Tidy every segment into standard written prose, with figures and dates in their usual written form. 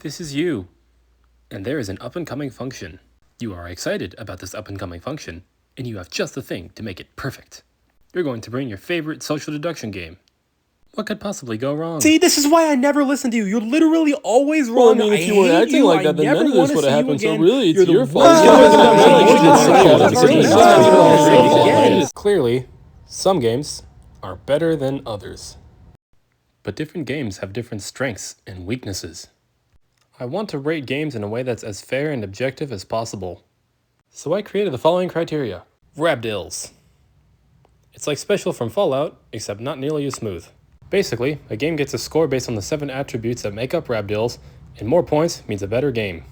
This is you, and there is an up-and-coming function. You are excited about this up-and-coming function, and you have just the thing to make it perfect. You're going to bring your favorite social deduction game. What could possibly go wrong? See, this is why I never listen to you. You're literally always wrong. Well, I mean, if you weren't acting like that, then none of this would have happened. So really, it's your fault. Clearly, some games are better than others. But different games have different strengths and weaknesses. I want to rate games in a way that's as fair and objective as possible. So I created the following criteria. Rabdills. It's like Special from Fallout, except not nearly as smooth. Basically, a game gets a score based on the 7 attributes that make up Rabdills, and more points means a better game.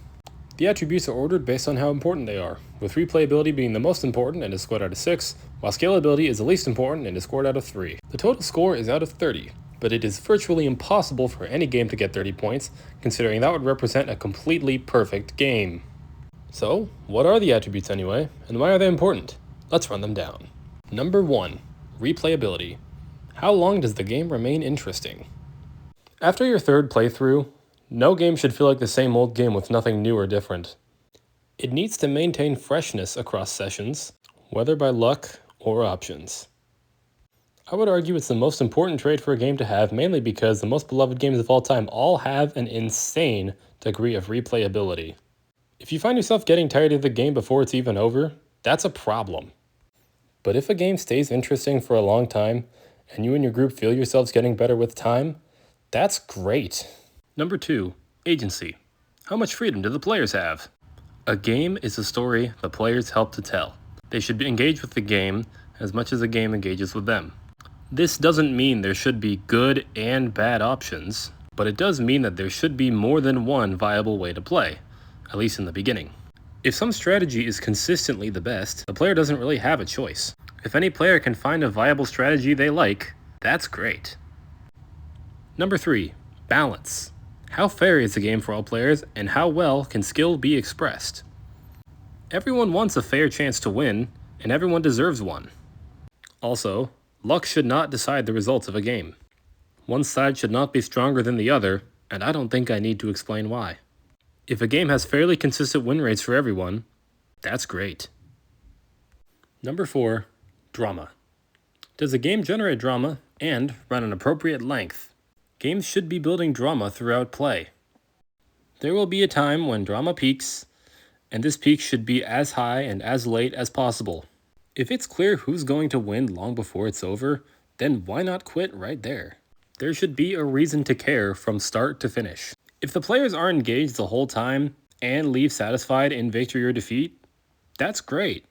The attributes are ordered based on how important they are, with replayability being the most important and is scored out of 6, while scalability is the least important and is scored out of 3. The total score is out of 30, but it is virtually impossible for any game to get 30 points, considering that would represent a completely perfect game. So, what are the attributes anyway, and why are they important? Let's run them down. Number 1. Replayability. How long does the game remain interesting? After your third playthrough, no game should feel like the same old game with nothing new or different. It needs to maintain freshness across sessions, whether by luck or options. I would argue it's the most important trait for a game to have, mainly because the most beloved games of all time all have an insane degree of replayability. If you find yourself getting tired of the game before it's even over, that's a problem. But if a game stays interesting for a long time, and you and your group feel yourselves getting better with time, that's great. Number 2, agency. How much freedom do the players have? A game is a story the players help to tell. They should engage with the game as much as the game engages with them. This doesn't mean there should be good and bad options, but it does mean that there should be more than one viable way to play, at least in the beginning. If some strategy is consistently the best, the player doesn't really have a choice. If any player can find a viable strategy they like, that's great. Number 3, balance. How fair is the game for all players, and how well can skill be expressed? Everyone wants a fair chance to win, and everyone deserves one. Also, luck should not decide the results of a game. One side should not be stronger than the other, and I don't think I need to explain why. If a game has fairly consistent win rates for everyone, that's great. Number 4, drama. Does a game generate drama and run an appropriate length? Games should be building drama throughout play. There will be a time when drama peaks, and this peak should be as high and as late as possible. If it's clear who's going to win long before it's over, then why not quit right there? There should be a reason to care from start to finish. If the players are engaged the whole time and leave satisfied in victory or defeat, that's great.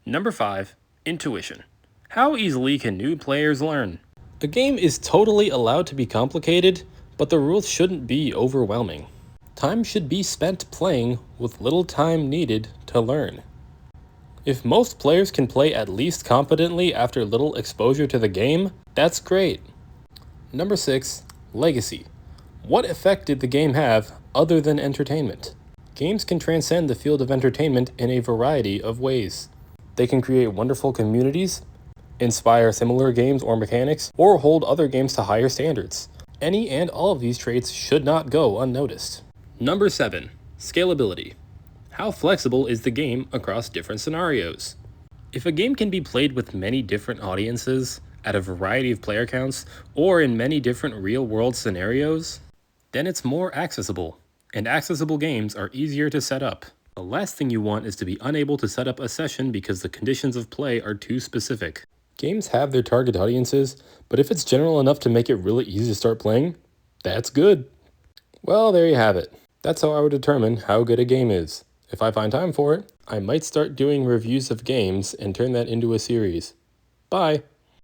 Number 5, intuition. How easily can new players learn? A game is totally allowed to be complicated, but the rules shouldn't be overwhelming. Time should be spent playing with little time needed to learn. If most players can play at least competently after little exposure to the game, that's great. Number 6, legacy. What effect did the game have other than entertainment? Games can transcend the field of entertainment in a variety of ways. They can create wonderful communities, inspire similar games or mechanics, or hold other games to higher standards. Any and all of these traits should not go unnoticed. Number 7, scalability. How flexible is the game across different scenarios? If a game can be played with many different audiences, at a variety of player counts, or in many different real-world scenarios, then it's more accessible, and accessible games are easier to set up. The last thing you want is to be unable to set up a session because the conditions of play are too specific. Games have their target audiences, but if it's general enough to make it really easy to start playing, that's good. Well, there you have it. That's how I would determine how good a game is. If I find time for it, I might start doing reviews of games and turn that into a series. Bye!